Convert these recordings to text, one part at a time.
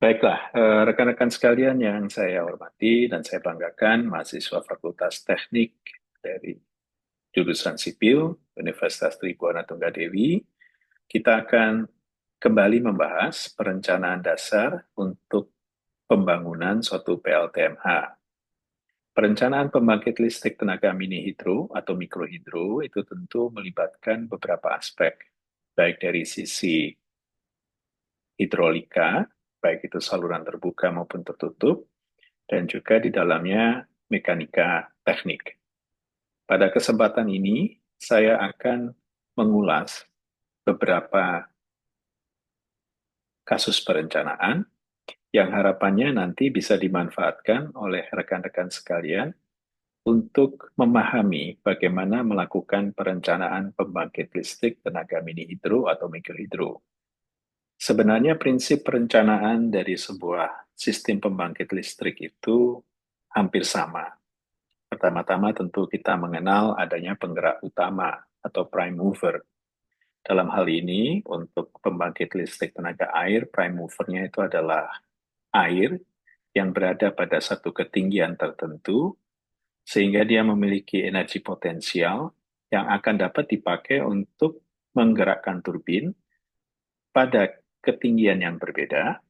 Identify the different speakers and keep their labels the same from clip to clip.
Speaker 1: Baiklah, rekan-rekan sekalian yang saya hormati dan saya banggakan, mahasiswa Fakultas Teknik dari jurusan Sipil Universitas Tribhuwana Tunggadewi, kita akan kembali membahas perencanaan dasar untuk pembangunan suatu PLTMH. Perencanaan pembangkit listrik tenaga mini hidro atau mikrohidro itu tentu melibatkan beberapa aspek, baik dari sisi hidrolika, baik itu saluran terbuka maupun tertutup, dan juga di dalamnya mekanika teknik. Pada kesempatan ini, saya akan mengulas beberapa kasus perencanaan yang harapannya nanti bisa dimanfaatkan oleh rekan-rekan sekalian untuk memahami bagaimana melakukan perencanaan pembangkit listrik tenaga mini hidro atau mikrohidro. Sebenarnya prinsip perencanaan dari sebuah sistem pembangkit listrik itu hampir sama. Pertama-tama tentu kita mengenal adanya penggerak utama atau prime mover. Dalam hal ini, untuk pembangkit listrik tenaga air, prime movernya itu adalah air yang berada pada satu ketinggian tertentu, sehingga dia memiliki energi potensial yang akan dapat dipakai untuk menggerakkan turbin pada ketinggian yang berbeda,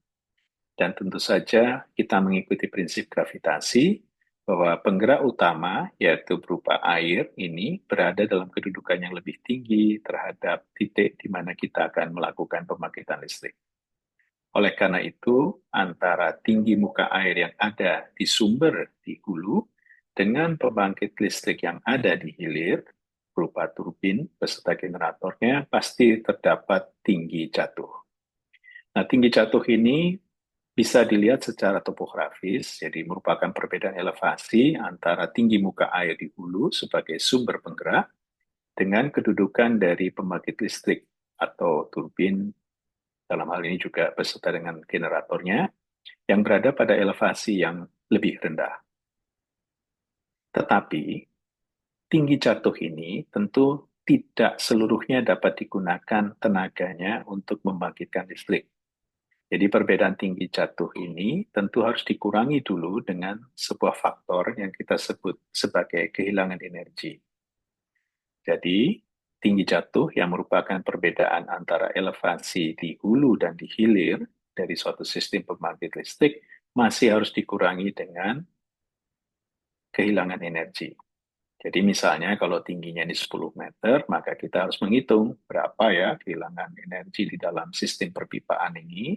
Speaker 1: dan tentu saja kita mengikuti prinsip gravitasi bahwa penggerak utama, yaitu berupa air, ini berada dalam kedudukan yang lebih tinggi terhadap titik di mana kita akan melakukan pembangkitan listrik. Oleh karena itu, antara tinggi muka air yang ada di sumber di hulu dengan pembangkit listrik yang ada di hilir, berupa turbin beserta generatornya, pasti terdapat tinggi jatuh. Nah, tinggi jatuh ini bisa dilihat secara topografis, jadi merupakan perbedaan elevasi antara tinggi muka air di hulu sebagai sumber penggerak dengan kedudukan dari pembangkit listrik atau turbin, dalam hal ini juga beserta dengan generatornya, yang berada pada elevasi yang lebih rendah. Tetapi, tinggi jatuh ini tentu tidak seluruhnya dapat digunakan tenaganya untuk membangkitkan listrik. Jadi perbedaan tinggi jatuh ini tentu harus dikurangi dulu dengan sebuah faktor yang kita sebut sebagai kehilangan energi. Jadi tinggi jatuh yang merupakan perbedaan antara elevasi di hulu dan di hilir dari suatu sistem pembangkit listrik masih harus dikurangi dengan kehilangan energi. Jadi misalnya kalau tingginya di 10 meter, maka kita harus menghitung berapa ya kehilangan energi di dalam sistem perpipaan ini.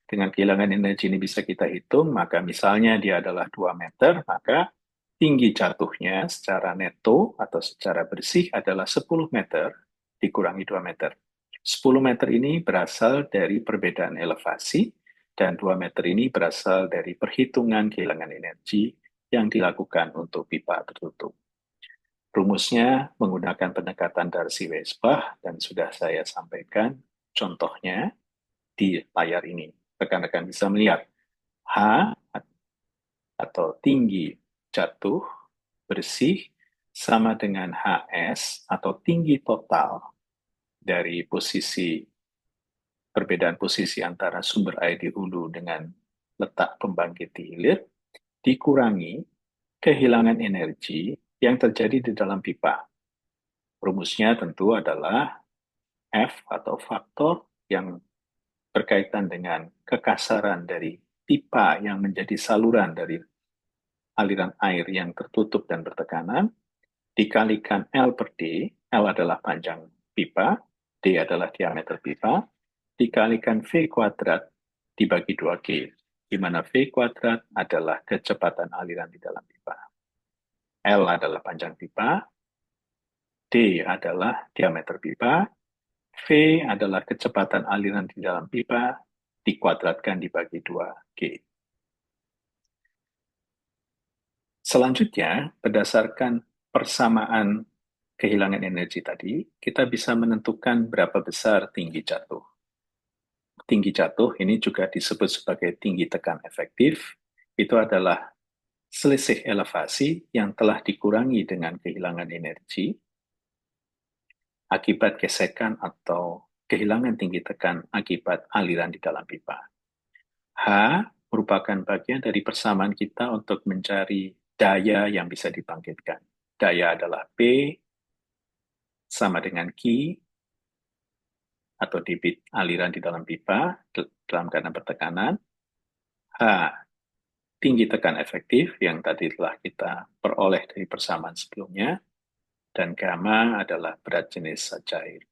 Speaker 1: Dengan kehilangan energi ini bisa kita hitung, maka misalnya dia adalah 2 meter, maka tinggi jatuhnya secara neto atau secara bersih adalah 10 meter dikurangi 2 meter. 10 meter ini berasal dari perbedaan elevasi, dan 2 meter ini berasal dari perhitungan kehilangan energi yang dilakukan untuk pipa tertutup. Rumusnya menggunakan pendekatan Darcy-Weisbach, dan sudah saya sampaikan contohnya di layar ini. Rekan-rekan bisa melihat H atau tinggi jatuh bersih sama dengan HS atau tinggi total dari posisi perbedaan posisi antara sumber air di hulu dengan letak pembangkit di hilir dikurangi kehilangan energi yang terjadi di dalam pipa. Rumusnya tentu adalah F atau faktor yang berkaitan dengan kekasaran dari pipa yang menjadi saluran dari aliran air yang tertutup dan bertekanan, dikalikan L per D, L adalah panjang pipa, D adalah diameter pipa, dikalikan V kuadrat dibagi 2G, di mana V kuadrat adalah kecepatan aliran di dalam pipa. L adalah panjang pipa, D adalah diameter pipa, V adalah kecepatan aliran di dalam pipa, dikuadratkan dibagi 2G. Selanjutnya, berdasarkan persamaan kehilangan energi tadi, kita bisa menentukan berapa besar tinggi jatuh. Tinggi jatuh ini juga disebut sebagai tinggi tekan efektif. Itu adalah selisih elevasi yang telah dikurangi dengan kehilangan energi akibat gesekan atau kehilangan tinggi tekan akibat aliran di dalam pipa. H merupakan bagian dari persamaan kita untuk mencari daya yang bisa dibangkitkan. Daya adalah P sama dengan Q atau debit aliran di dalam pipa dalam keadaan bertekanan. H, tinggi tekan efektif yang tadi telah kita peroleh dari persamaan sebelumnya. Dan gamma adalah berat jenis zat cair.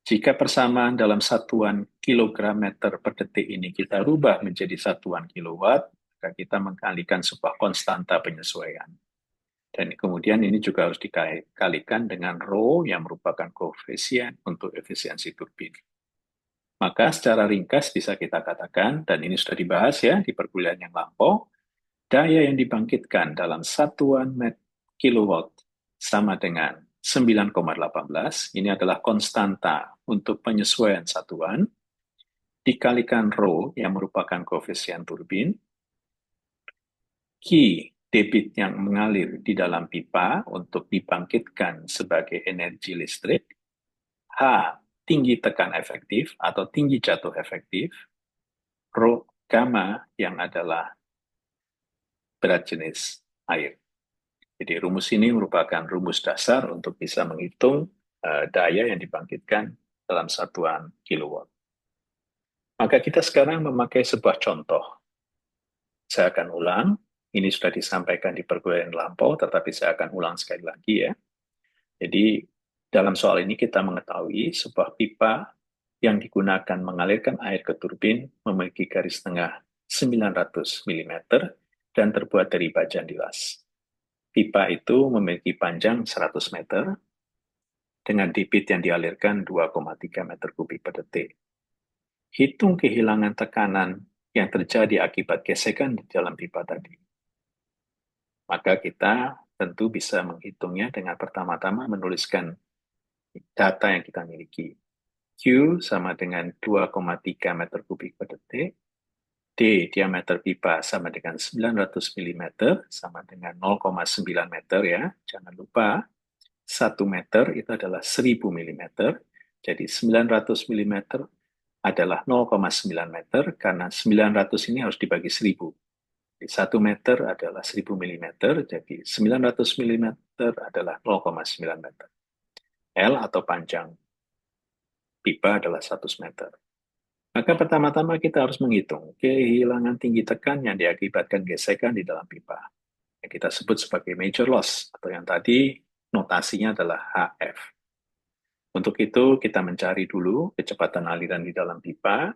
Speaker 1: Jika persamaan dalam satuan kilogram meter per detik ini kita rubah menjadi satuan kilowatt, maka kita mengkalikan sebuah konstanta penyesuaian. Dan kemudian ini juga harus dikalikan dengan rho yang merupakan koefisien untuk efisiensi turbin. Maka secara ringkas bisa kita katakan, dan ini sudah dibahas ya di perkuliahan yang lampau, daya yang dibangkitkan dalam satuan kilowatt sama dengan 9,18, ini adalah konstanta untuk penyesuaian satuan, dikalikan rho yang merupakan koefisien turbin, Q debit yang mengalir di dalam pipa untuk dibangkitkan sebagai energi listrik, H tinggi tekan efektif atau tinggi jatuh efektif, rho gamma yang adalah berat jenis air. Jadi rumus ini merupakan rumus dasar untuk bisa menghitung daya yang dibangkitkan dalam satuan kilowatt. Maka kita sekarang memakai sebuah contoh. Saya akan ulang, ini sudah disampaikan di perkuliahan lampau, tetapi saya akan ulang sekali lagi ya. Jadi dalam soal ini kita mengetahui sebuah pipa yang digunakan mengalirkan air ke turbin memiliki garis tengah 900 mm dan terbuat dari baja dilas. Pipa itu memiliki panjang 100 meter dengan debit yang dialirkan 2,3 meter kubik per detik. Hitung kehilangan tekanan yang terjadi akibat gesekan di dalam pipa tadi. Maka kita tentu bisa menghitungnya dengan pertama-tama menuliskan data yang kita miliki. Q sama dengan 2,3 meter kubik per detik. D, diameter pipa sama dengan 900 mm, sama dengan 0,9 meter ya. Jangan lupa, 1 meter itu adalah 1000 mm. Jadi 900 mm adalah 0,9 meter, karena 900 ini harus dibagi 1000. Jadi 1 meter adalah 1000 mm, jadi 900 mm adalah 0,9 meter. L atau panjang pipa adalah 100 meter. Maka pertama-tama kita harus menghitung kehilangan tinggi tekan yang diakibatkan gesekan di dalam pipa. Yang kita sebut sebagai major loss, atau yang tadi notasinya adalah HF. Untuk itu kita mencari dulu kecepatan aliran di dalam pipa.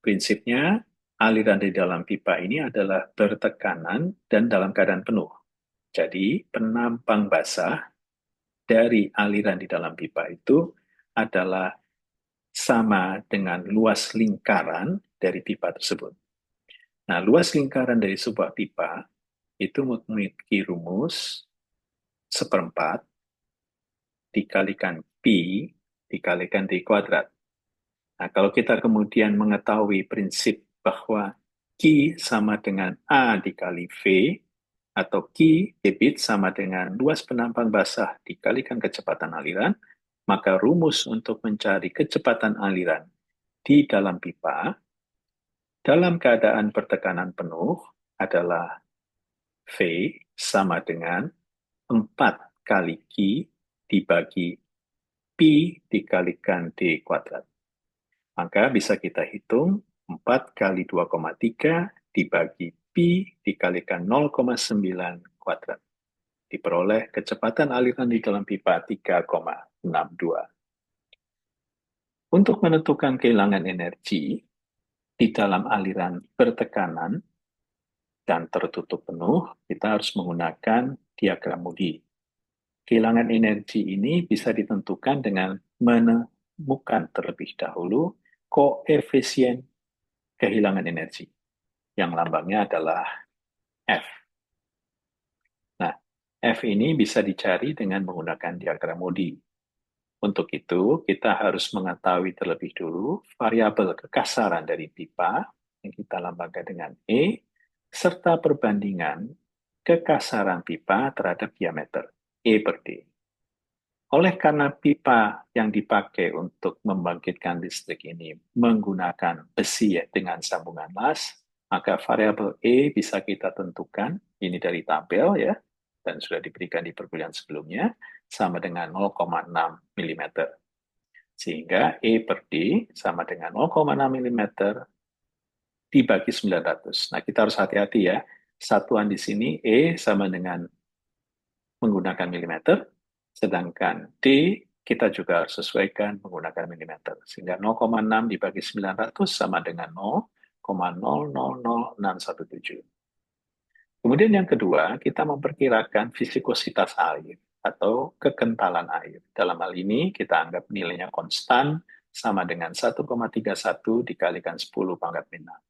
Speaker 1: Prinsipnya aliran di dalam pipa ini adalah bertekanan dan dalam keadaan penuh. Jadi penampang basah dari aliran di dalam pipa itu adalah sama dengan luas lingkaran dari pipa tersebut. Nah, luas lingkaran dari sebuah pipa itu memiliki rumus seperempat dikalikan pi dikalikan d kuadrat. Nah, kalau kita kemudian mengetahui prinsip bahwa Q sama dengan A dikali V, atau Q debit sama dengan luas penampang basah dikalikan kecepatan aliran, maka rumus untuk mencari kecepatan aliran di dalam pipa dalam keadaan bertekanan penuh adalah V sama dengan 4 kali Q dibagi Pi dikalikan D kuadrat. Maka bisa kita hitung 4 kali 2,3 dibagi Pi dikalikan 0,9 kuadrat. Diperoleh kecepatan aliran di dalam pipa 3,62. Untuk menentukan kehilangan energi di dalam aliran bertekanan dan tertutup penuh, kita harus menggunakan diagram Moody. Kehilangan energi ini bisa ditentukan dengan menemukan terlebih dahulu koefisien kehilangan energi, yang lambangnya adalah F. Nah, F ini bisa dicari dengan menggunakan diagram Moody. Untuk itu, kita harus mengetahui terlebih dulu variabel kekasaran dari pipa, yang kita lambangkan dengan E, serta perbandingan kekasaran pipa terhadap diameter, E per D. Oleh karena pipa yang dipakai untuk membangkitkan listrik ini menggunakan besi ya, dengan sambungan las, maka variabel E bisa kita tentukan, ini dari tabel ya, dan sudah diberikan di perkuliahan sebelumnya, sama dengan 0,6 mm. Sehingga E per D sama dengan 0,6 mm dibagi 900. Nah, kita harus hati-hati ya. Satuan di sini E sama dengan menggunakan milimeter, sedangkan D kita juga harus sesuaikan menggunakan milimeter. Sehingga 0,6 dibagi 900 sama dengan 0,000617. Kemudian yang kedua, kita memperkirakan fisikositas air atau kekentalan air. Dalam hal ini, kita anggap nilainya konstan sama dengan 1,31 dikalikan 10 pangkat min 6.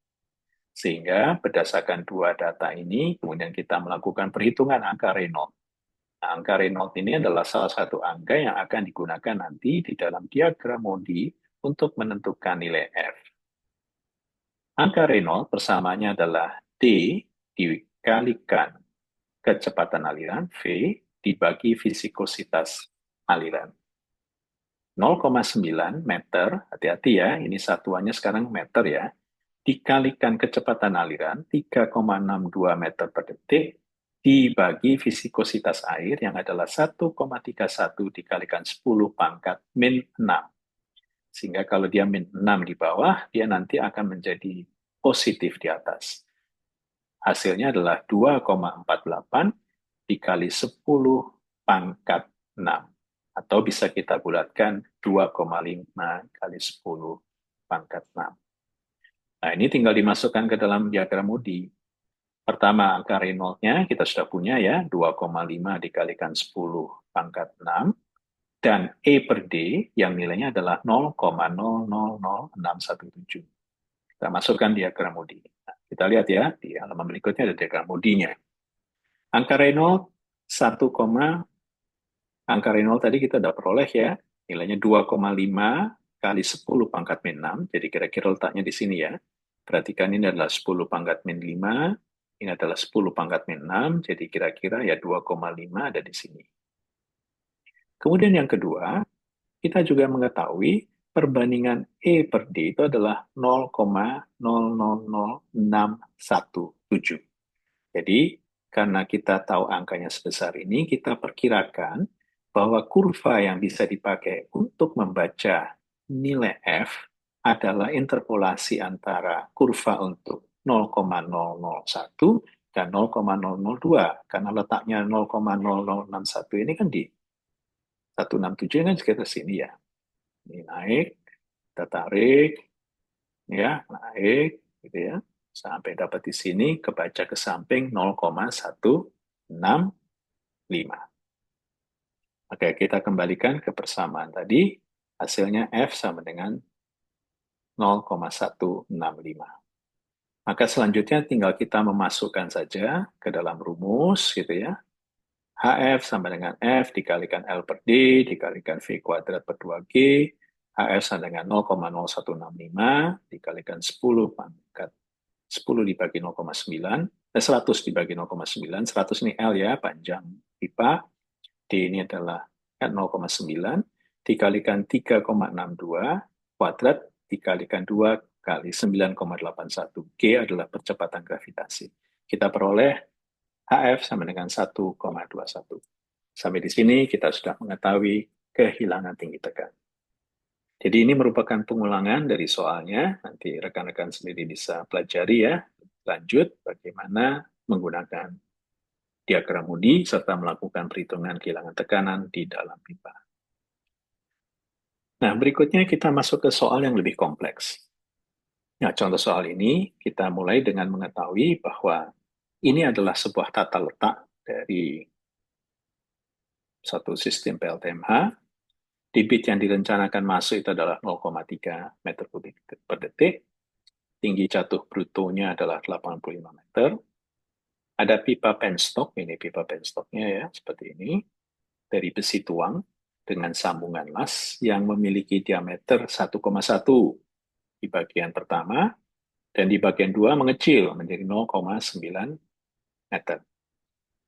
Speaker 1: Sehingga berdasarkan dua data ini, kemudian kita melakukan perhitungan angka Reynolds. Nah, angka Reynolds ini adalah salah satu angka yang akan digunakan nanti di dalam diagram Modi untuk menentukan nilai F. Angka Reynolds persamanya adalah D dikalikan kecepatan aliran, V, dibagi viskositas aliran. 0,9 meter, hati-hati ya, ini satuannya sekarang meter ya, dikalikan kecepatan aliran 3,62 meter per detik dibagi viskositas air yang adalah 1,31 dikalikan 10 pangkat min 6. Sehingga kalau dia min 6 di bawah, dia nanti akan menjadi positif di atas. Hasilnya adalah 2,48 dikali 10 pangkat 6. Atau bisa kita bulatkan 2,5 kali 10 pangkat 6. Nah, ini tinggal dimasukkan ke dalam diagram Moody. Pertama, angka Reynolds-nya kita sudah punya ya, 2,5 dikalikan 10 pangkat 6. Dan E per D yang nilainya adalah 0,000617. Kita masukkan diagram Moody. Nah, kita lihat ya, di halaman berikutnya ada diagram Moody-nya. Angka Reynolds 1, angka Reynolds tadi kita sudah peroleh ya, nilainya 2,5 kali 10 pangkat min 6, jadi kira-kira letaknya di sini ya. Perhatikan ini adalah 10 pangkat min 5, ini adalah 10 pangkat min 6, jadi kira-kira ya 2,5 ada di sini. Kemudian yang kedua, kita juga mengetahui perbandingan E per D itu adalah 0,000617. Jadi, karena kita tahu angkanya sebesar ini, kita perkirakan bahwa kurva yang bisa dipakai untuk membaca nilai F adalah interpolasi antara kurva untuk 0,001 dan 0,002. Karena letaknya 0,0061 ini kan di 167 ini kan sekitar sini ya. Ini naik, kita tarik, ya, naik, gitu ya. Sampai dapat di sini, kebaca ke samping 0,165. Oke, kita kembalikan ke persamaan tadi. Hasilnya F sama dengan 0,165. Maka selanjutnya tinggal kita memasukkan saja ke dalam rumus, gitu ya. HF sama dengan F dikalikan L per D dikalikan V kuadrat per 2G. HF sama dengan 0,0165 dikalikan 10 pangkat 10 dibagi 0,9, 100 dibagi 0,9, 100 ini L ya, panjang pipa, D ini adalah 0,9, dikalikan 3,62, kuadrat, dikalikan 2 kali 9,81. G adalah percepatan gravitasi. Kita peroleh HF sama dengan 1,21. Sampai di sini kita sudah mengetahui kehilangan tinggi tekan. Jadi ini merupakan pengulangan dari soalnya, nanti rekan-rekan sendiri bisa pelajari ya, lanjut bagaimana menggunakan diagram Moody serta melakukan perhitungan kehilangan tekanan di dalam pipa. Nah, berikutnya kita masuk ke soal yang lebih kompleks. Nah, contoh soal ini kita mulai dengan mengetahui bahwa ini adalah sebuah tata letak dari satu sistem PLTMH. Debit yang direncanakan masuk itu adalah 0,3 meter kubik per detik. Tinggi jatuh brutonya adalah 85 meter. Ada pipa penstock, ini pipa penstocknya ya, seperti ini. Dari besi tuang dengan sambungan las yang memiliki diameter 1,1 di bagian pertama, dan di bagian dua mengecil menjadi 0,9 meter.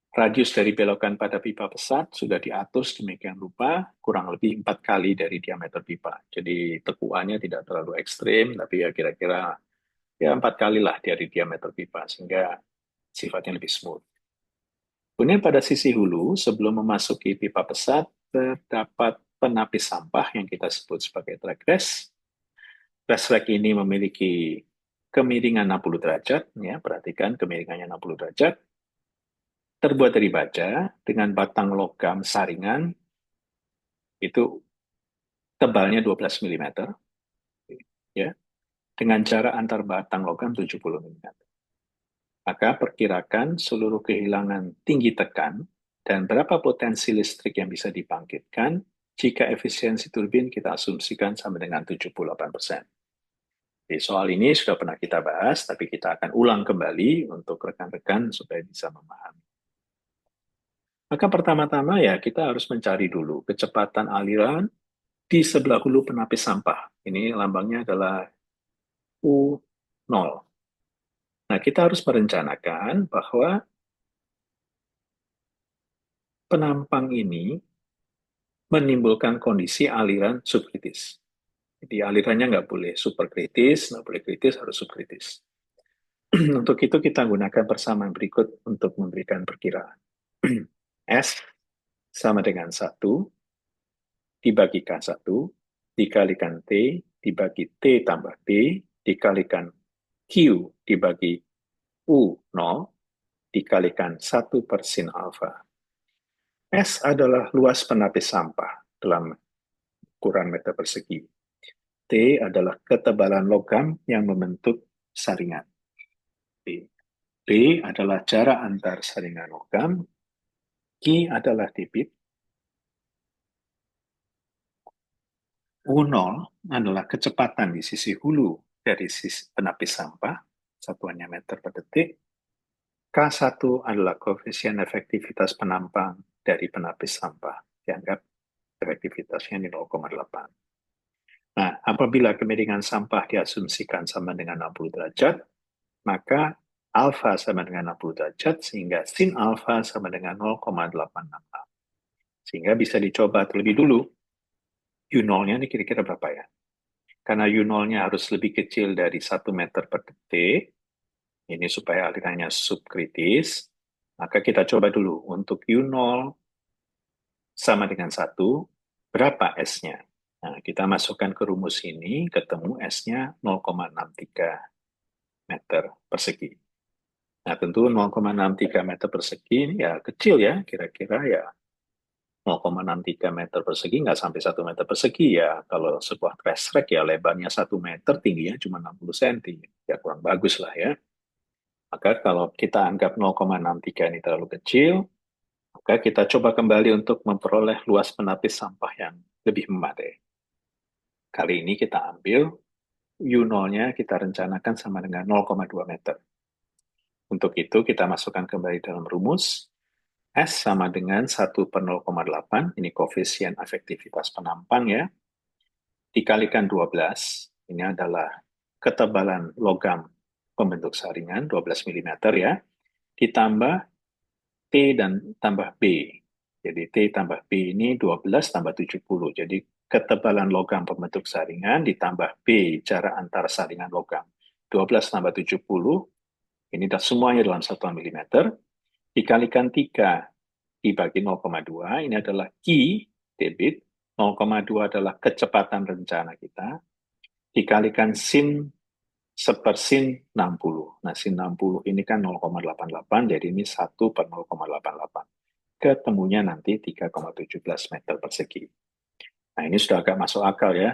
Speaker 1: Radius dari belokan pada pipa pesat sudah diatur sedemikian rupa, kurang lebih 4 kali dari diameter pipa. Jadi tekuannya tidak terlalu ekstrim, tapi ya kira-kira ya 4 kali lah dari diameter pipa, sehingga sifatnya lebih smooth. Kemudian pada sisi hulu, sebelum memasuki pipa pesat, terdapat penapis sampah yang kita sebut sebagai track rest. Track rest ini memiliki kemiringan 60 derajat, ya, perhatikan kemiringannya 60 derajat, terbuat dari baja dengan batang logam saringan, itu tebalnya 12 mm, ya, dengan jarak antar batang logam 70 mm. Maka perkirakan seluruh kehilangan tinggi tekan dan berapa potensi listrik yang bisa dibangkitkan jika efisiensi turbin kita asumsikan sama dengan 78%. Jadi soal ini sudah pernah kita bahas, tapi kita akan ulang kembali untuk rekan-rekan supaya bisa memahami. Maka pertama-tama ya kita harus mencari dulu kecepatan aliran di sebelah hulu penapis sampah. Ini lambangnya adalah U0. Nah, kita harus merencanakan bahwa penampang ini menimbulkan kondisi aliran subkritis. Jadi alirannya nggak boleh superkritis, nggak boleh kritis, harus subkritis. Untuk itu kita gunakan persamaan berikut untuk memberikan perkiraan. S sama dengan 1 dibagi K1, dikalikan T, dibagi T tambah B, dikalikan Q dibagi U0, dikalikan 1/sin alfa. S adalah luas penapis sampah dalam ukuran meter persegi. T adalah ketebalan logam yang membentuk saringan. B adalah jarak antar saringan logam. Q adalah debit. U0 adalah kecepatan di sisi hulu dari sisi penapis sampah, satuannya meter per detik. K1 adalah koefisien efektivitas penampang dari penapis sampah. Dianggap efektivitasnya 0,8. Nah, apabila kemiringan sampah diasumsikan sama dengan 60 derajat, maka alfa sama dengan 60 derajat, sehingga sin alfa sama dengan 0,866. Sehingga bisa dicoba terlebih dulu, U0-nya ini kira-kira berapa ya? Karena U0-nya harus lebih kecil dari 1 meter per detik, ini supaya alirannya subkritis, maka kita coba dulu untuk U0 sama dengan 1, berapa S-nya? Nah, kita masukkan ke rumus ini, ketemu S-nya 0,63 meter persegi. Nah, tentu 0,63 meter persegi ini ya kecil ya, kira-kira ya 0,63 meter persegi, nggak sampai 1 meter persegi ya. Kalau sebuah trash rack ya lebarnya 1 meter, tingginya cuma 60 cm. Ya kurang bagus lah ya. Maka kalau kita anggap 0,63 ini terlalu kecil, maka kita coba kembali untuk memperoleh luas penapis sampah yang lebih memadai. Kali ini kita ambil U0-nya kita rencanakan sama dengan 0,2 meter. Untuk itu kita masukkan kembali dalam rumus. S sama dengan 1/0,8, ini koefisien efektivitas penampang ya, dikalikan 12, ini adalah ketebalan logam pembentuk saringan, 12 mm ya, ditambah T dan tambah B. Jadi T tambah B ini 12 tambah 70, jadi ketebalan logam pembentuk saringan ditambah B, jarak antara saringan logam. 12 tambah 70, ini semuanya dalam satuan milimeter, dikalikan 3 dibagi 0,2, ini adalah Q, debit, 0,2 /dua adalah kecepatan rencana kita, dikalikan sin sepersin 60. Nah, sin 60 ini kan 0,88, jadi ini 1/0,88. Ketemunya nanti 3,17 meter persegi. Nah, ini sudah agak masuk akal ya.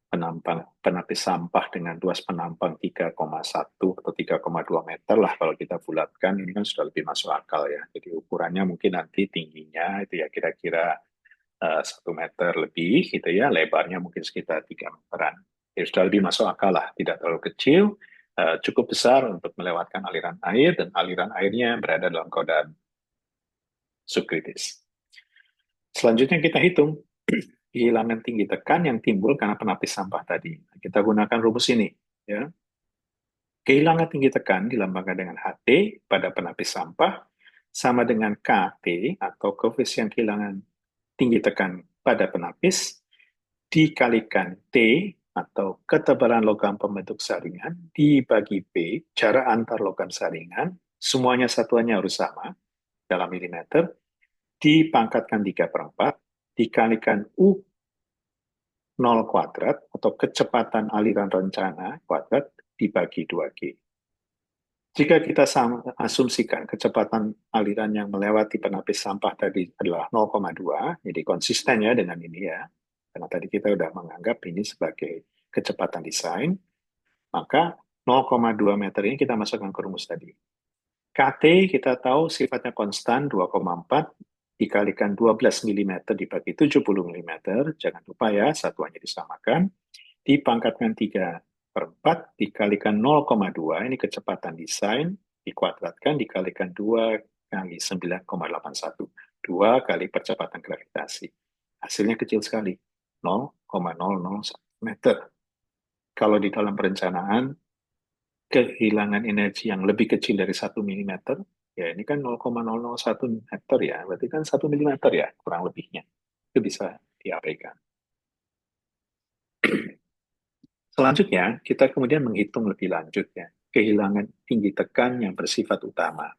Speaker 1: Penapis sampah dengan luas penampang 3,1 atau 3,2 meter lah kalau kita bulatkan, ini kan sudah lebih masuk akal ya. Jadi ukurannya mungkin nanti tingginya itu ya kira-kira 1 meter lebih gitu ya, lebarnya mungkin sekitar 3 meteran. Jadi sudah lebih masuk akal lah, tidak terlalu kecil, cukup besar untuk melewatkan aliran air, dan aliran airnya berada dalam keadaan subkritis. Selanjutnya kita hitung kehilangan tinggi tekan yang timbul karena penapis sampah tadi. Kita gunakan rumus ini. Ya. Kehilangan tinggi tekan dilambangkan dengan HT pada penapis sampah sama dengan KT atau koefisien kehilangan tinggi tekan pada penapis dikalikan T atau ketebalan logam pembentuk saringan dibagi B, jarak antar logam saringan, semuanya satuannya harus sama dalam milimeter, dipangkatkan 3/4, dikalikan U0 kuadrat atau kecepatan aliran rencana kuadrat dibagi 2G. Jika kita asumsikan kecepatan aliran yang melewati penapis sampah tadi adalah 0,2, jadi konsisten ya dengan ini ya, karena tadi kita sudah menganggap ini sebagai kecepatan desain, maka 0,2 meter ini kita masukkan ke rumus tadi. KT kita tahu sifatnya konstan 2,4 dikalikan 12 mm dibagi 70 mm, jangan lupa ya satuannya disamakan, dipangkatkan 3/4 dikalikan 0,2, ini kecepatan desain, dikuadratkan dikalikan 2 kali 9,81. 2 kali percepatan gravitasi. Hasilnya kecil sekali, 0,001 meter. Kalau di dalam perencanaan, kehilangan energi yang lebih kecil dari 1 mm, ya ini kan 0,001 meter ya, berarti kan 1 mm ya, kurang lebihnya. Itu bisa diabaikan. Selanjutnya, kita kemudian menghitung lebih lanjut ya, kehilangan tinggi tekan yang bersifat utama.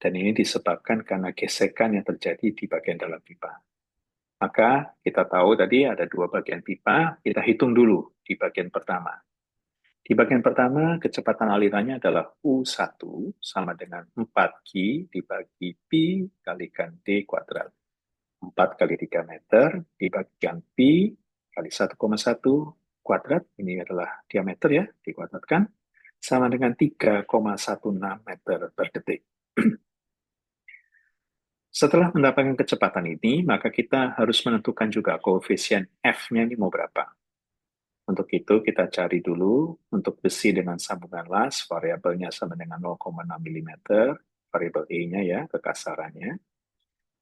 Speaker 1: Dan ini disebabkan karena gesekan yang terjadi di bagian dalam pipa. Maka kita tahu tadi ada 2 bagian pipa, kita hitung dulu di bagian pertama. Di bagian pertama, kecepatan alirannya adalah U1 sama dengan 4G dibagi Pi kalikan D kuadrat. 4 kali 3 meter dibagikan Pi kali 1,1 kuadrat, ini adalah diameter ya, dikuadratkan, sama dengan 3,16 meter per detik. Setelah mendapatkan kecepatan ini, maka kita harus menentukan juga koefisien F-nya ini mau berapa. Untuk itu kita cari dulu untuk besi dengan sambungan las, variabelnya sama dengan 0,6 mm, variabel E-nya ya, kekasarannya.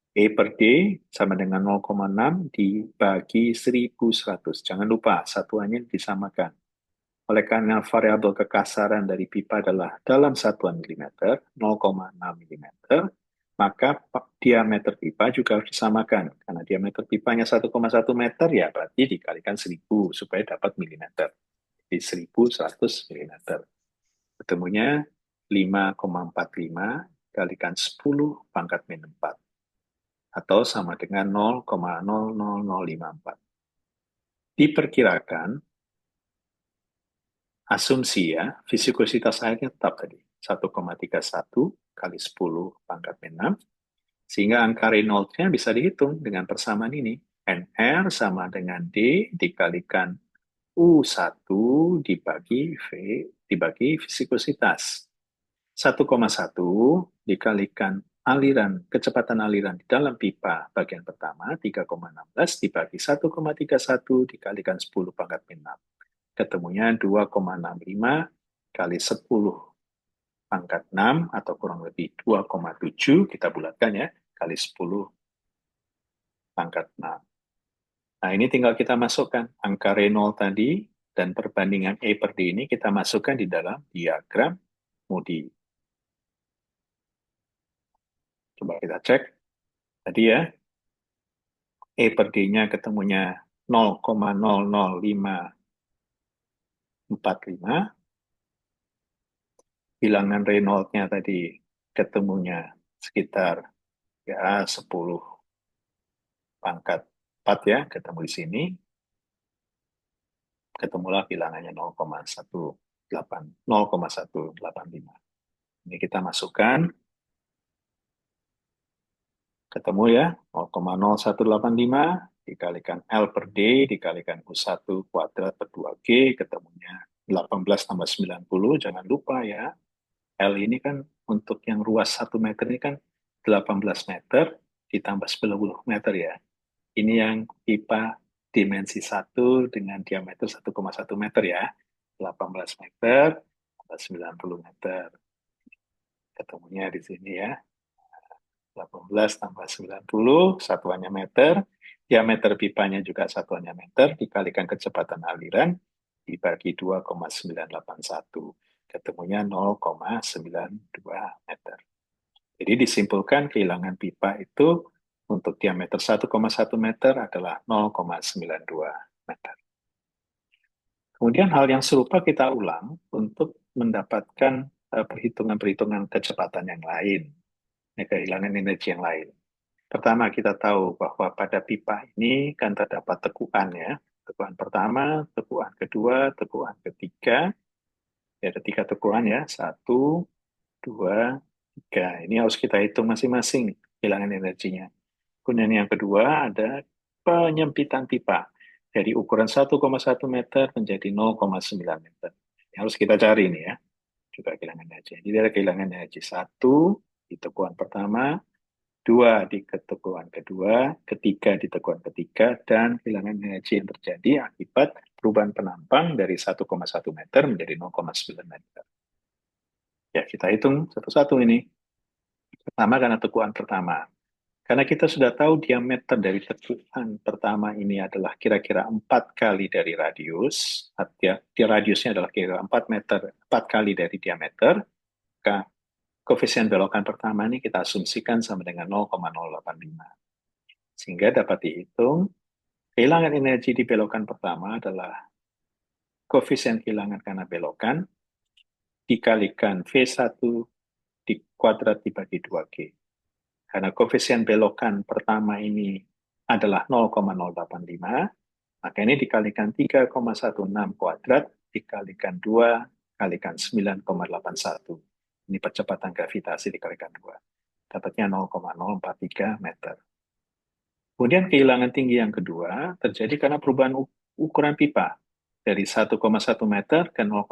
Speaker 1: E per D sama dengan 0,6 dibagi 1100. Jangan lupa, satuannya disamakan. Oleh karena variabel kekasaran dari pipa adalah dalam satuan milimeter, 0,6 mm, maka diameter pipa juga harus disamakan. Karena diameter pipanya 1,1 meter, ya berarti dikalikan 1000 supaya dapat milimeter. Jadi 1100 milimeter. Ketemunya 5,45 kalikan 10 pangkat min 4. Atau sama dengan 0,00054. Diperkirakan, asumsi ya, viskositas airnya tetap tadi, 1,31 kali 10 pangkat min 6, sehingga angka Reynolds-nya bisa dihitung dengan persamaan ini. NR sama dengan D dikalikan U1 dibagi V dibagi viskositas. 1,1 dikalikan kecepatan aliran di dalam pipa bagian pertama 3,16 dibagi 1,31 dikalikan 10 pangkat min 6. Ketemunya 2,65 kali 10 pangkat 6 atau kurang lebih 2,7, kita bulatkan ya, kali 10 pangkat 6. Nah, ini tinggal kita masukkan angka Reynolds tadi dan perbandingan E per D ini kita masukkan di dalam diagram Moody. Coba kita cek. Tadi ya, E per D-nya ketemunya 0,00545. Bilangan Reynolds-nya tadi ketemunya sekitar ya 10 pangkat 4 ya, ketemu di sini. Ketemulah bilangannya 0,185. Ini kita masukkan, ketemu ya, 0,0185 dikalikan L per D, dikalikan U1 kuadrat per 2G, ketemunya 18 tambah 90, jangan lupa ya, L ini kan untuk yang ruas 1 meter ini kan 18 meter ditambah 10 meter ya. Ini yang pipa dimensi 1 dengan diameter 1,1 meter ya. 18 meter tambah 90 meter. Ketemunya di sini ya. 18 tambah 90, satuannya meter. Diameter pipanya juga satuannya meter, dikalikan kecepatan aliran, dibagi 2,981. Ketemunya 0,92 meter. Jadi disimpulkan kehilangan pipa itu untuk diameter 1,1 meter adalah 0,92 meter. Kemudian hal yang serupa kita ulang untuk mendapatkan perhitungan-perhitungan kecepatan yang lain, kehilangan energi yang lain. Pertama, kita tahu bahwa pada pipa ini kan terdapat tekuan ya. Tekuan pertama, tekuan kedua, tekuan ketiga. Ya, ada tiga tekuan ya. Satu, dua, tiga. Ini harus kita hitung masing-masing kehilangan energinya. Kemudian yang kedua ada penyempitan pipa. Dari ukuran 1,1 meter menjadi 0,9 meter. Ini harus kita cari nih ya. Juga kehilangan energi. Jadi ada kehilangan energi satu di tekuan pertama, dua di tekuan kedua, ketiga di tekuan ketiga, dan kehilangan energi yang terjadi akibat perubahan penampang dari 1,1 meter menjadi 0,9 meter. Ya, kita hitung satu-satu ini. Pertama karena tekuan pertama. Karena kita sudah tahu diameter dari tekuan pertama ini adalah kira-kira 4 kali dari radius, artinya di radiusnya adalah kira-kira 4 meter, 4 kali dari diameter, maka koefisien belokan pertama ini kita asumsikan sama dengan 0,085. Sehingga dapat dihitung, kehilangan energi di belokan pertama adalah koefisien kehilangan karena belokan dikalikan V1 di kuadrat dibagi 2G. Karena koefisien belokan pertama ini adalah 0,085, maka ini dikalikan 3,16 kuadrat, dikalikan 2, kalikan 9,81. Ini percepatan gravitasi dikalikan 2. Dapatnya 0,043 meter. Kemudian kehilangan tinggi yang kedua terjadi karena perubahan ukuran pipa dari 1,1 meter ke 0,9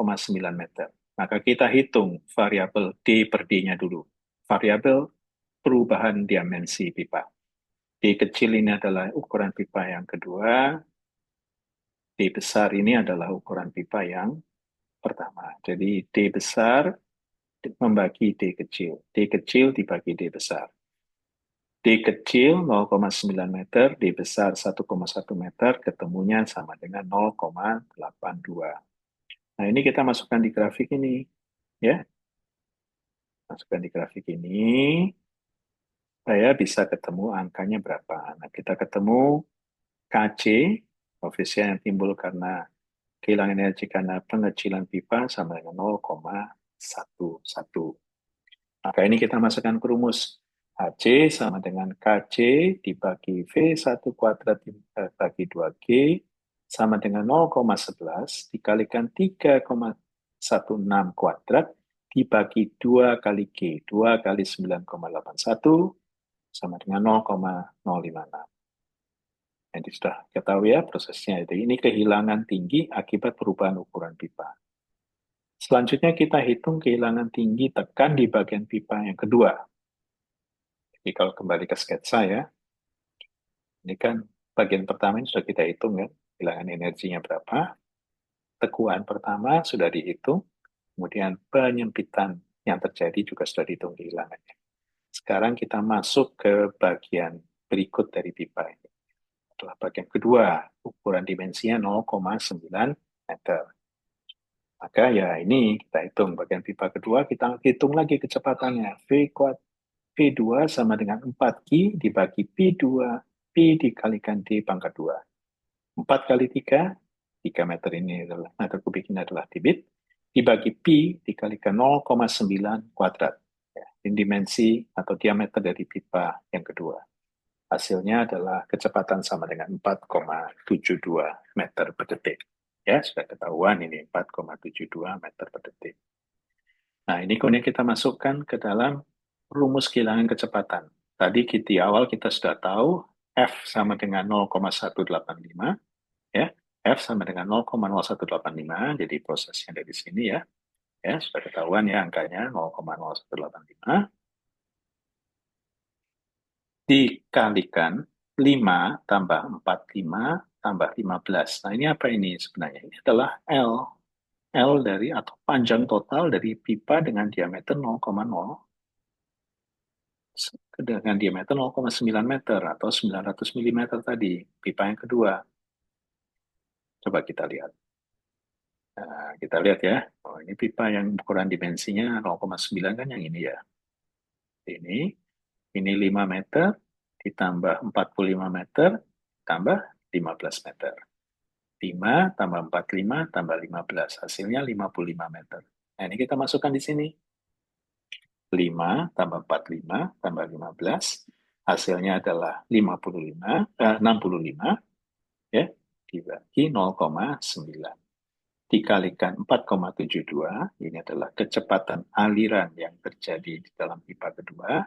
Speaker 1: meter. Maka kita hitung variabel D per D-nya dulu. Variabel perubahan dimensi pipa. D kecil ini adalah ukuran pipa yang kedua, D besar ini adalah ukuran pipa yang pertama. Jadi D besar membagi D kecil. D kecil dibagi D besar. D kecil 0,9 meter, D besar 1,1 meter, ketemunya sama dengan 0,82. Nah, ini kita masukkan di grafik ini. Ya, masukkan di grafik ini. Saya bisa ketemu angkanya berapa. Nah, kita ketemu KC, koefisien yang timbul karena kehilangan energi karena pengecilan pipa sama dengan 0,11. Maka ini kita masukkan ke rumus. HC sama dengan KC dibagi V1 kuadrat dibagi 2G sama dengan 0,11 dikalikan 3,16 kuadrat dibagi 2 kali G. 2 kali 9,81 sama dengan 0,056. Jadi sudah ketahui ya prosesnya. Jadi ini kehilangan tinggi akibat perubahan ukuran pipa. Selanjutnya kita hitung kehilangan tinggi tekan di bagian pipa yang kedua. Jadi kalau kembali ke sketsa ya, ini kan bagian pertama ini sudah kita hitung ya, kehilangan energinya berapa. Tekuan pertama sudah dihitung, kemudian penyempitan yang terjadi juga sudah dihitung kehilangannya. Sekarang kita masuk ke bagian berikut dari pipa ini. Adalah bagian kedua, ukuran dimensinya 0,9 meter. Maka ya ini kita hitung bagian pipa kedua, kita hitung lagi kecepatannya. V2 sama dengan 4Q dibagi P2, P dikalikan D pangkat 2. 4 kali 3, 3 meter ini adalah, meter kubik ini adalah debit, dibagi P dikalikan 0,9 kuadrat. Ya, ini dimensi atau diameter dari pipa yang kedua. Hasilnya adalah kecepatan sama dengan 4,72 meter per detik. Ya, sudah ketahuan ini 4,72 meter per detik. Nah, ini kemudian kita masukkan ke dalam rumus kehilangan kecepatan. Tadi di awal kita sudah tahu F sama dengan 0,185, ya. F sama dengan 0,0185, jadi prosesnya dari sini ya. Ya, sudah ketahuan ya angkanya 0,0185 dikalikan 5 tambah 45 tambah 15. Nah, ini apa ini sebenarnya? Ini adalah L. L dari atau panjang total dari pipa dengan diameter 0,0 dengan diameter 0,9 meter atau 900 mm tadi, pipa yang kedua. Coba kita lihat. Nah, kita lihat ya. Oh, ini pipa yang ukuran dimensinya 0,9 kan yang ini ya. ini 5 meter, ditambah 45 meter, tambah 15 meter. 5 tambah 45 tambah 15, hasilnya 55 meter. Nah, ini kita masukkan di sini. 5 tambah 45 tambah 15, hasilnya adalah 65, ya, dibagi 0,9. Dikalikan 4,72, ini adalah kecepatan aliran yang terjadi di dalam pipa kedua,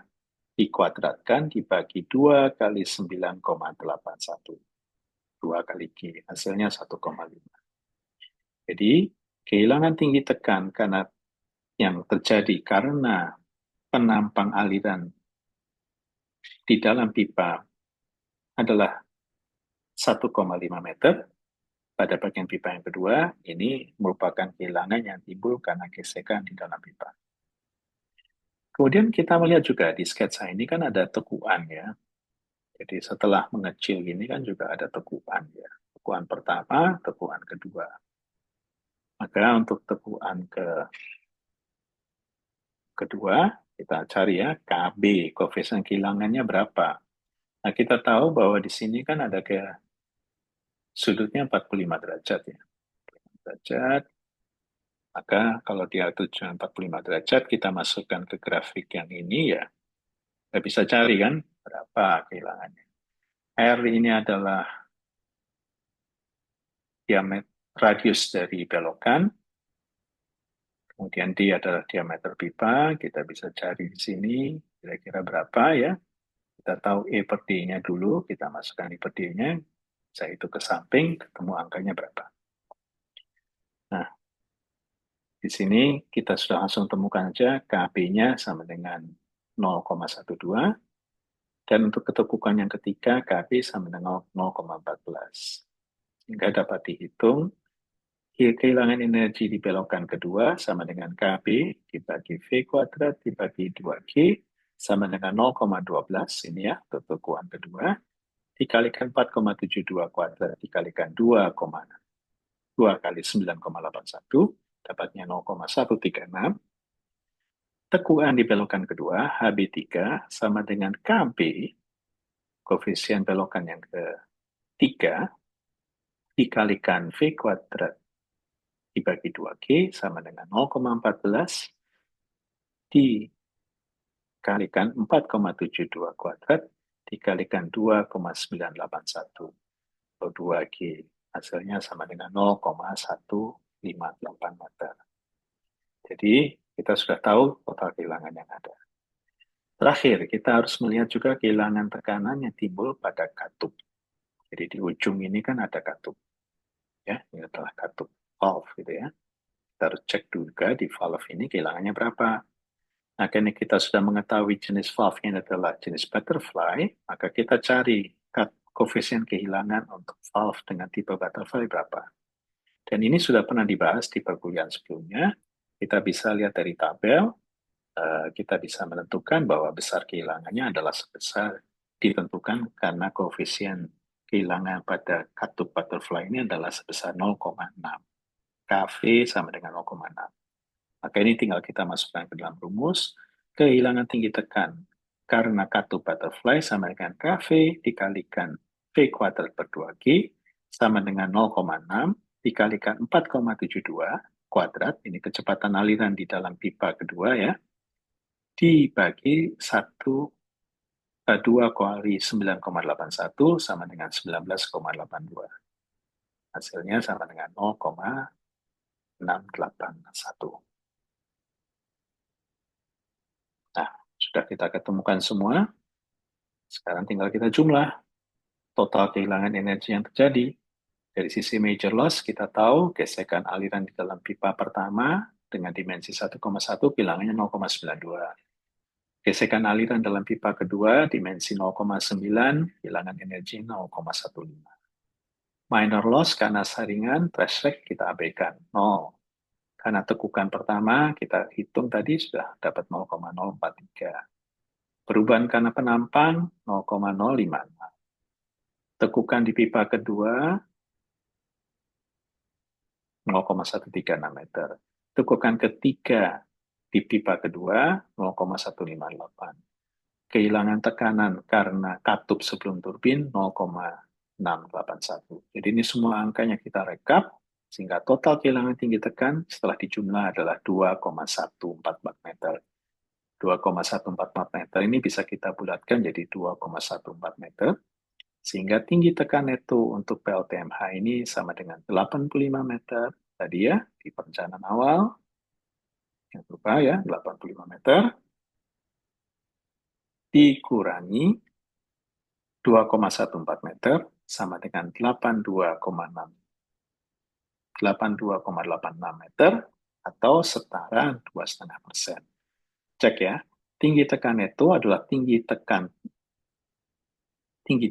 Speaker 1: dikuadratkan dibagi 2 kali 9,81. 2 kali Q, hasilnya 1,5. Jadi, kehilangan tinggi tekan karena yang terjadi karena penampang aliran di dalam pipa adalah 1,5 meter. Pada bagian pipa yang kedua, ini merupakan kehilangan yang timbul karena gesekan di dalam pipa. Kemudian kita melihat juga di sketsa ini kan ada tekuan ya. Jadi setelah mengecil gini kan juga ada tekuan ya. Tekuan pertama, tekuan kedua. Maka untuk tekuan kedua, kita cari ya KB, koefisien kehilangannya berapa. Nah, kita tahu bahwa di sini kan ada ke sudutnya 45 derajat ya. 45 derajat, maka kalau dia tujuan 45 derajat, kita masukkan ke grafik yang ini ya, kita bisa cari kan berapa kehilangannya. R ini adalah diameter radius dari belokan, kemudian D adalah diameter pipa, kita bisa cari di sini kira-kira berapa ya. Kita tahu E per D-nya dulu, kita masukkan E per D-nya, saya itu ke samping, ketemu angkanya berapa. Nah, di sini kita sudah langsung temukan aja KB-nya sama dengan 0,12, dan untuk ketekukan yang ketiga KB sama dengan 0,14. Sehingga dapat dihitung kehilangan energi di belokan kedua sama dengan KB dibagi V kuadrat dibagi 2G sama dengan 0,12, ini ya ketekuan kedua, dikalikan 4,72 kuadrat dikalikan 2 kali 9,81, dapatnya 0,136. Tekuan di belokan kedua, HB3, sama dengan KB, koefisien belokan yang ketiga, dikalikan V kuadrat dibagi 2G, sama dengan 0,14, dikalikan 4,72 kuadrat, dikalikan 2,981, atau 2G. Hasilnya sama dengan 0,158 meter. Jadi, kita sudah tahu total kehilangan yang ada. Terakhir, kita harus melihat juga kehilangan tekanan yang timbul pada katup. Jadi di ujung ini kan ada katup. Ya, ini adalah katup valve gitu ya. Kita harus cek juga di valve ini kehilangannya berapa. Nah, karena kita sudah mengetahui jenis valve ini adalah jenis butterfly, maka kita cari koefisien kehilangan untuk valve dengan tipe butterfly berapa. Dan ini sudah pernah dibahas di perkuliahan sebelumnya. Kita bisa lihat dari tabel, kita bisa menentukan bahwa besar kehilangannya adalah sebesar ditentukan karena koefisien kehilangan pada katup butterfly ini adalah sebesar 0,6. KV sama dengan 0,6. Maka ini tinggal kita masukkan ke dalam rumus. Kehilangan tinggi tekan karena katup butterfly sama dengan KV dikalikan V kuadrat per 2G sama dengan 0,6 dikalikan 4,72 kuadrat. Ini kecepatan aliran di dalam pipa kedua ya. Dibagi 2 kali 9,81 sama dengan 19,82. Hasilnya sama dengan 0,681. Nah, sudah kita ketemukan semua. Sekarang tinggal kita jumlah total kehilangan energi yang terjadi. Dari sisi major loss, kita tahu gesekan aliran di dalam pipa pertama dengan dimensi 1,1 kehilangannya 0,92. Gesekan aliran dalam pipa kedua, dimensi 0,9, kehilangan energi 0,15. Minor loss karena saringan, threshold kita abaikan, 0. Karena tekukan pertama, kita hitung tadi sudah dapat 0,043. Perubahan karena penampang, 0,056. Tekukan di pipa kedua, 0,136 meter. Tekukan ketiga di pipa kedua, 0,158. kehilangan tekanan karena katup sebelum turbin 0,681. Jadi ini semua angkanya kita rekap, sehingga total kehilangan tinggi tekan setelah dijumlah adalah 2,144 meter. 2,144 meter ini bisa kita bulatkan jadi 2,14 meter, sehingga tinggi tekan neto untuk PLTMH ini sama dengan 85 meter tadi ya, di perencanaan awal. Jangan lupa ya, 85 meter dikurangi 2,14 meter sama dengan 82,86 meter atau setara 2,5%. Cek ya, tinggi tekan neto adalah tinggi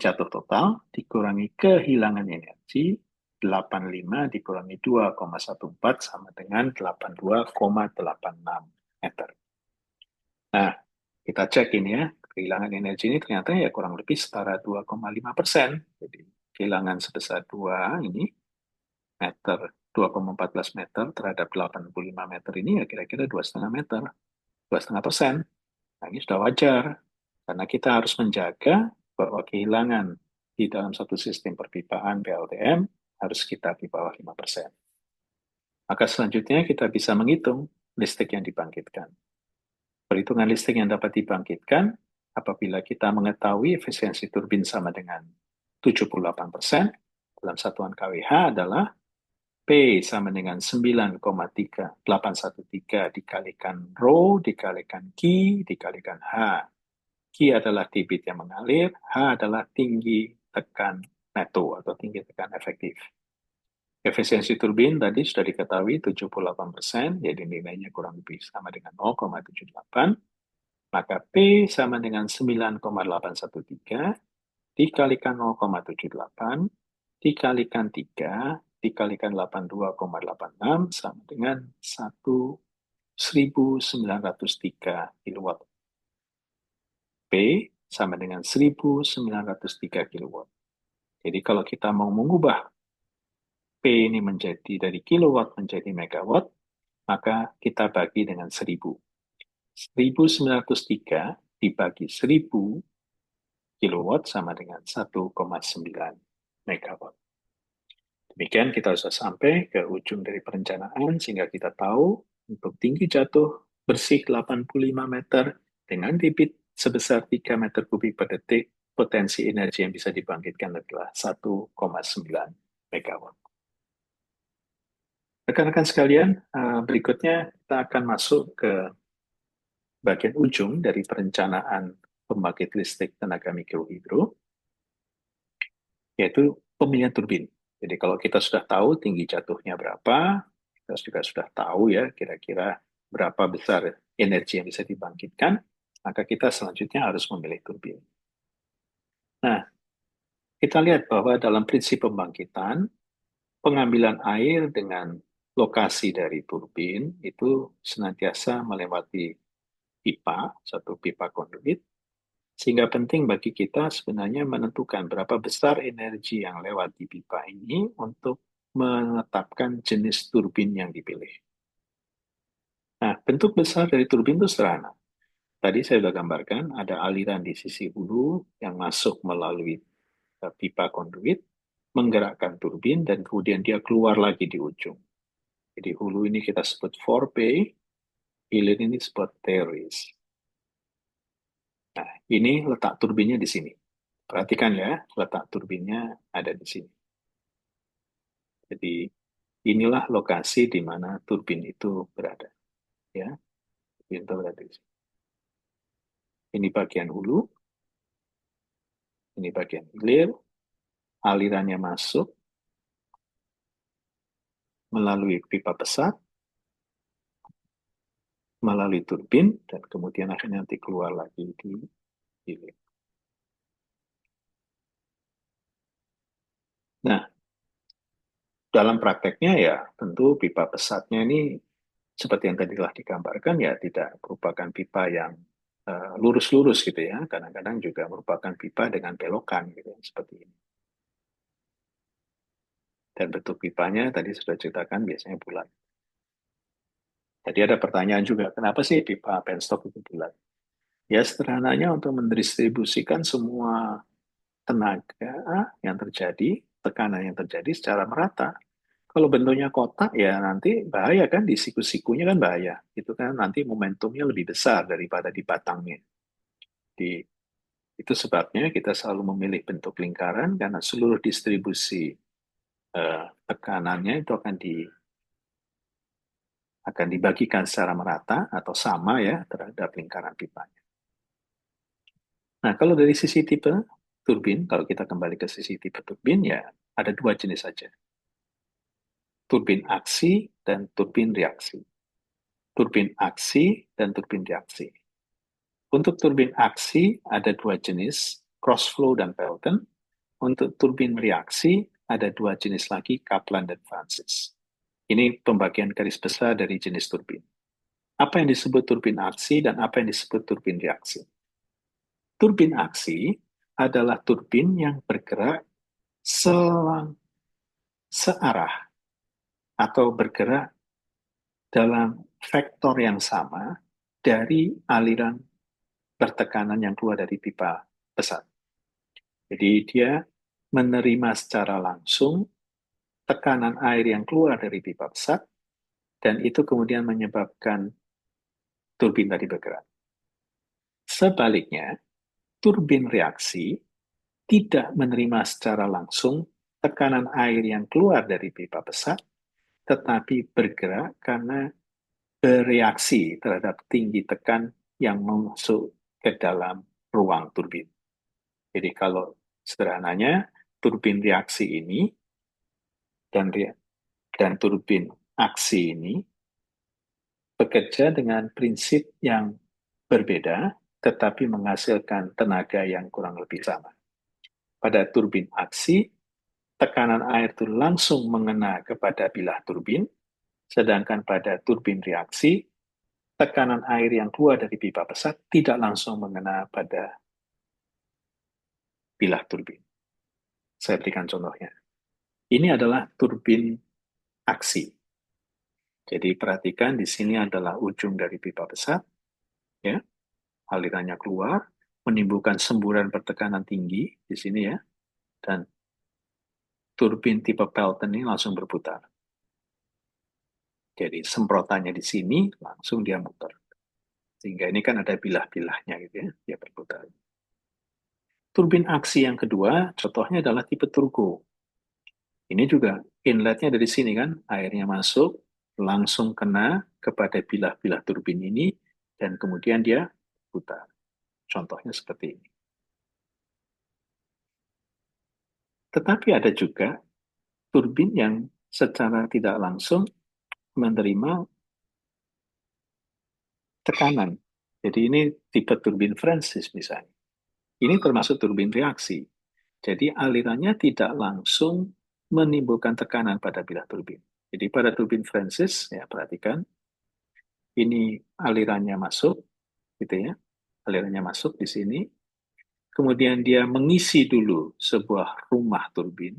Speaker 1: jatuh total dikurangi kehilangan energi, 85 dikurangi 2,14 sama dengan 82,86 meter. Nah, kita cek ini ya, kehilangan energi ini ternyata ya kurang lebih setara 2,5%. Jadi kehilangan sebesar 2 ini meter, 2,14 meter terhadap 85 meter ini ya kira-kira 2,5 meter, 2,5%. Nah, ini sudah wajar, karena kita harus menjaga bahwa kehilangan di dalam satu sistem perpipaan PLTM harus kita di bawah 5%. Maka selanjutnya kita bisa menghitung listrik yang dibangkitkan. Perhitungan listrik yang dapat dibangkitkan apabila kita mengetahui efisiensi turbin sama dengan 78% dalam satuan kWh adalah P sama dengan 9,3813 dikalikan rho dikalikan Q dikalikan H. Q adalah debit yang mengalir, H adalah tinggi tekan neto atau tinggi tekan efektif. Efisiensi turbin tadi sudah diketahui 78%, jadi nilainya kurang lebih sama dengan 0,78. Maka P sama dengan 9,813 dikalikan 0,78 dikalikan 3 dikalikan 82,86 sama dengan 1903 kilowatt. P sama dengan 1903 kilowatt. Jadi kalau kita mau mengubah P ini menjadi dari kilowatt menjadi megawatt, maka kita bagi dengan 1000. 1903 dibagi 1000 kilowatt sama dengan 1,9 megawatt. Demikian kita sudah sampai ke ujung dari perencanaan sehingga kita tahu untuk tinggi jatuh bersih 85 meter dengan debit sebesar 3 meter kubik per detik, potensi energi yang bisa dibangkitkan adalah 1,9 megawatt. Rekan-rekan sekalian, berikutnya kita akan masuk ke bagian ujung dari perencanaan pembangkit listrik tenaga mikrohidro, yaitu pemilihan turbin. Jadi kalau kita sudah tahu tinggi jatuhnya berapa, kita juga sudah tahu ya kira-kira berapa besar energi yang bisa dibangkitkan, maka kita selanjutnya harus memilih turbin. Nah, kita lihat bahwa dalam prinsip pembangkitan, pengambilan air dengan lokasi dari turbin itu senantiasa melewati pipa, satu pipa konduit, sehingga penting bagi kita sebenarnya menentukan berapa besar energi yang lewat di pipa ini untuk menetapkan jenis turbin yang dipilih. Nah, bentuk besar dari turbin itu sederhana. Tadi saya sudah gambarkan, ada aliran di sisi hulu yang masuk melalui pipa konduit, menggerakkan turbin, dan kemudian dia keluar lagi di ujung. Jadi hulu ini kita sebut forebay, hilir ini disebut terrace. Nah, ini letak turbinnya di sini. Perhatikan ya, letak turbinnya ada di sini. Jadi inilah lokasi di mana turbin itu berada. Ya, turbin itu berada di sini. Ini bagian hulu, ini bagian hilir, alirannya masuk melalui pipa pesat, melalui turbin, dan kemudian akhirnya nanti keluar lagi di hilir. Nah, dalam prakteknya ya tentu pipa pesatnya ini seperti yang tadi telah digambarkan ya tidak merupakan pipa yang lurus-lurus gitu ya. Kadang-kadang juga merupakan pipa dengan belokan gitu ya, seperti ini. Dan bentuk pipanya tadi sudah ceritakan biasanya bulat. Tadi ada pertanyaan juga, kenapa sih pipa penstop itu bulat? Ya, sederhananya untuk mendistribusikan semua tenaga yang terjadi, tekanan yang terjadi secara merata. Kalau bentuknya kotak, ya nanti bahaya kan, di siku-sikunya kan bahaya. Itu kan nanti momentumnya lebih besar daripada di batangnya. Di, itu sebabnya kita selalu memilih bentuk lingkaran, karena seluruh distribusi tekanannya itu akan dibagikan secara merata atau sama ya terhadap lingkaran pipanya. Nah, kalau dari sisi tipe turbin, kalau kita kembali ke sisi tipe turbin, ya ada dua jenis saja. Turbin aksi dan turbin reaksi. Turbin aksi dan turbin reaksi. Untuk turbin aksi ada dua jenis, cross flow dan Pelton. Untuk turbin reaksi ada dua jenis lagi, Kaplan dan Francis. Ini pembagian garis besar dari jenis turbin. Apa yang disebut turbin aksi dan apa yang disebut turbin reaksi? Turbin aksi adalah turbin yang bergerak searah atau bergerak dalam vektor yang sama dari aliran pertekanan yang keluar dari pipa pesat. Jadi dia menerima secara langsung tekanan air yang keluar dari pipa pesat dan itu kemudian menyebabkan turbin tadi bergerak. Sebaliknya, turbin reaksi tidak menerima secara langsung tekanan air yang keluar dari pipa pesat, tetapi bergerak karena bereaksi terhadap tinggi tekan yang masuk ke dalam ruang turbin. Jadi kalau sederhananya, turbin reaksi ini dan turbin aksi ini bekerja dengan prinsip yang berbeda, tetapi menghasilkan tenaga yang kurang lebih sama. Pada turbin aksi, tekanan air itu langsung mengena kepada bilah turbin, sedangkan pada turbin reaksi, tekanan air yang keluar dari pipa pesat tidak langsung mengena pada bilah turbin. Saya berikan contohnya. Ini adalah turbin aksi. Jadi perhatikan di sini adalah ujung dari pipa pesat, ya, alirannya keluar, menimbulkan semburan pertekanan tinggi di sini ya, dan turbin tipe Pelton ini langsung berputar. Jadi semprotannya di sini langsung dia muter. Sehingga ini kan ada bilah-bilahnya gitu ya, dia berputar. Turbin aksi yang kedua, contohnya adalah tipe turbo. Ini juga inletnya dari sini kan, airnya masuk, langsung kena kepada bilah-bilah turbin ini, dan kemudian dia putar. Contohnya seperti ini. Tetapi ada juga turbin yang secara tidak langsung menerima tekanan. Jadi ini tipe turbin Francis misalnya. Ini termasuk turbin reaksi. Jadi alirannya tidak langsung menimbulkan tekanan pada bilah turbin. Jadi pada turbin Francis, ya perhatikan, ini alirannya masuk, gitu ya, alirannya masuk di sini. Kemudian dia mengisi dulu sebuah rumah turbin,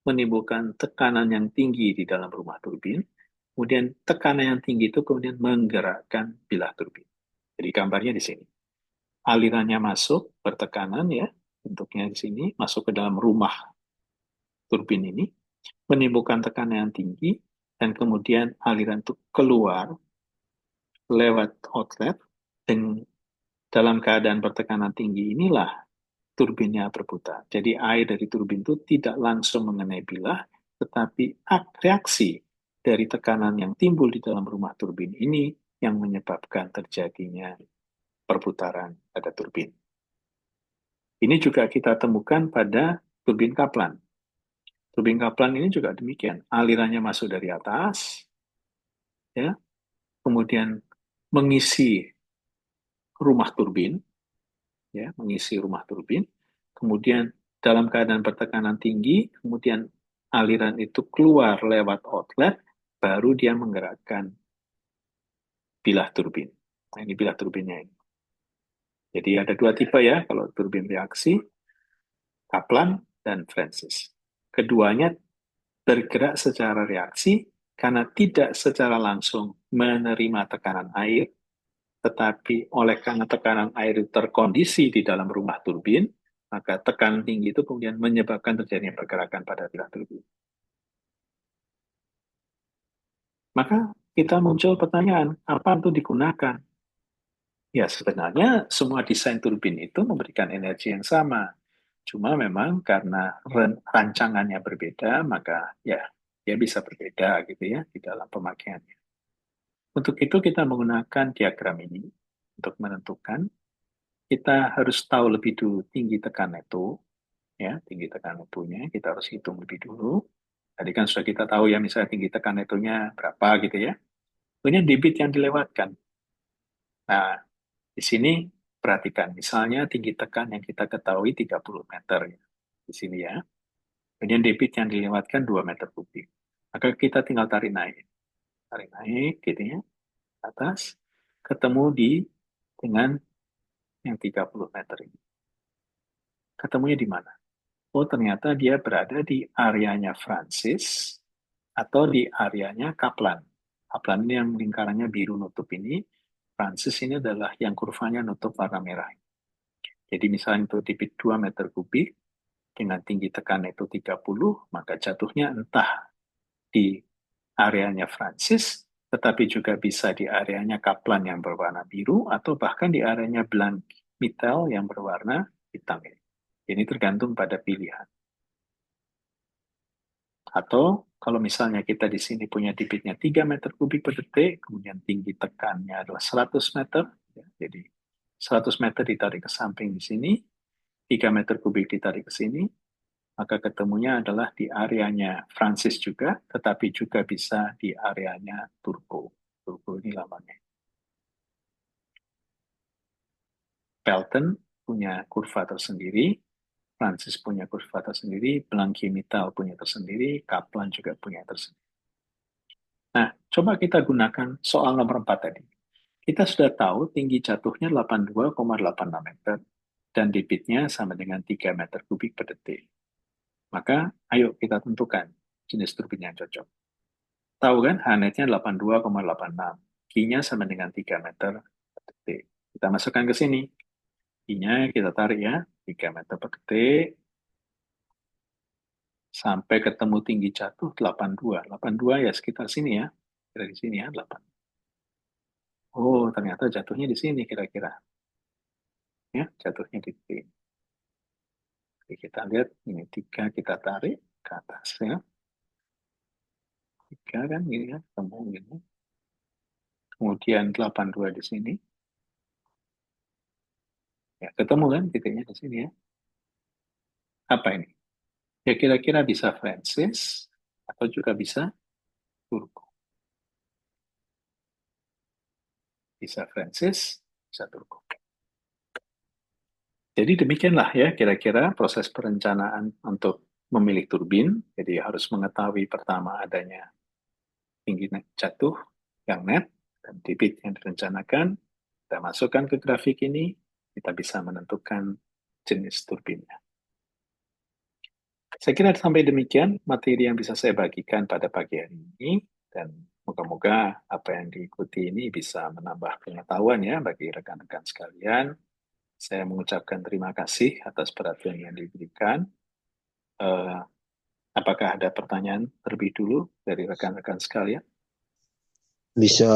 Speaker 1: menimbulkan tekanan yang tinggi di dalam rumah turbin. Kemudian tekanan yang tinggi itu kemudian menggerakkan bilah turbin. Jadi gambarnya di sini. Alirannya masuk bertekanan ya, bentuknya di sini, masuk ke dalam rumah turbin ini, menimbulkan tekanan yang tinggi, dan kemudian aliran itu keluar lewat outlet, dan dalam keadaan bertekanan tinggi inilah turbinnya berputar. Jadi air dari turbin itu tidak langsung mengenai bilah, tetapi reaksi dari tekanan yang timbul di dalam rumah turbin ini yang menyebabkan terjadinya perputaran pada turbin. Ini juga kita temukan pada turbin Kaplan. Turbin Kaplan ini juga demikian. Alirannya masuk dari atas, ya, kemudian mengisi rumah turbin, ya, mengisi rumah turbin, kemudian dalam keadaan bertekanan tinggi, kemudian aliran itu keluar lewat outlet, baru dia menggerakkan bilah turbin. Nah, ini bilah turbinnya ini. Jadi ada dua tipe ya, kalau turbin reaksi, Kaplan dan Francis. Keduanya bergerak secara reaksi karena tidak secara langsung menerima tekanan air, tetapi oleh karena tekanan air terkondisi di dalam rumah turbin, maka tekanan tinggi itu kemudian menyebabkan terjadinya pergerakan pada bilah turbin. Maka kita muncul pertanyaan, apa itu digunakan? Ya, sebenarnya semua desain turbin itu memberikan energi yang sama. Cuma memang karena rancangannya berbeda, maka ya dia bisa berbeda gitu ya di dalam pemakaiannya. Untuk itu kita menggunakan diagram ini untuk menentukan kita harus tahu lebih dulu tinggi tekanan itu, ya tinggi tekanan itunya kita harus hitung lebih dulu. Tadi kan sudah kita tahu ya misalnya tinggi tekanan itunya berapa gitu ya. Kemudian debit yang dilewatkan. Nah, di sini perhatikan misalnya tinggi tekan yang kita ketahui 30 meter ya. Di sini ya. Kemudian debit yang dilewatkan 2 meter kubik. Maka kita tinggal tarik naik gitu ya, atas, ketemu dengan yang 30 meter ini. Ketemunya di mana? Oh, ternyata dia berada di areanya Francis atau di areanya Kaplan. Kaplan ini yang lingkarannya biru nutup ini, Francis ini adalah yang kurvanya nutup warna merah. Jadi misalnya untuk debit 2 meter kubik, dengan tinggi tekan itu 30, maka jatuhnya entah di areanya Francis, tetapi juga bisa di areanya Kaplan yang berwarna biru, atau bahkan di areanya Blanc Mittel yang berwarna hitam. Ini tergantung pada pilihan. Atau kalau misalnya kita di sini punya debitnya 3 meter kubik per detik, kemudian tinggi tekannya adalah 100 meter, ya, jadi 100 meter ditarik ke samping di sini, 3 meter kubik ditarik ke sini, maka ketemunya adalah di areanya Francis juga, tetapi juga bisa di areanya Turbo. Turbo ini lamanya. Pelton punya kurva tersendiri, Francis punya kurva tersendiri, Blanky-Mittal punya tersendiri, Kaplan juga punya tersendiri. Nah, coba kita gunakan soal nomor 4 tadi. Kita sudah tahu tinggi jatuhnya 82,86 meter dan debitnya sama dengan 3 meter kubik per detik. Maka, ayo kita tentukan jenis turbin yang cocok. Tahu kan, H-netnya 82,86. Q-nya sama dengan 3 meter per detik. Kita masukkan ke sini. Q-nya kita tarik ya, 3 meter per detik. Sampai ketemu tinggi jatuh 82. 82 ya sekitar sini ya. Kira di sini ya, 8. Oh, ternyata jatuhnya di sini kira-kira. Ya, jatuhnya di sini. Oke, kita lihat ini 3 kita tarik ke atas ya. 3 kan gini ya, ketemu gini. Kemudian 82 di sini. Ya, ketemu kan titiknya di sini ya. Apa ini? Ya kira-kira bisa Francis atau juga bisa Turko. Bisa Francis, bisa Turko. Jadi demikianlah ya kira-kira proses perencanaan untuk memilih turbin. Jadi harus mengetahui pertama adanya tinggi jatuh yang net dan debit yang direncanakan. Kita masukkan ke grafik ini, kita bisa menentukan jenis turbinnya. Saya kira sampai demikian materi yang bisa saya bagikan pada pagi hari ini, dan moga-moga apa yang diikuti ini bisa menambah pengetahuan ya bagi rekan-rekan sekalian. Saya mengucapkan terima kasih atas perhatian yang diberikan. Eh, apakah ada pertanyaan terlebih dulu dari rekan-rekan sekalian?
Speaker 2: Bisa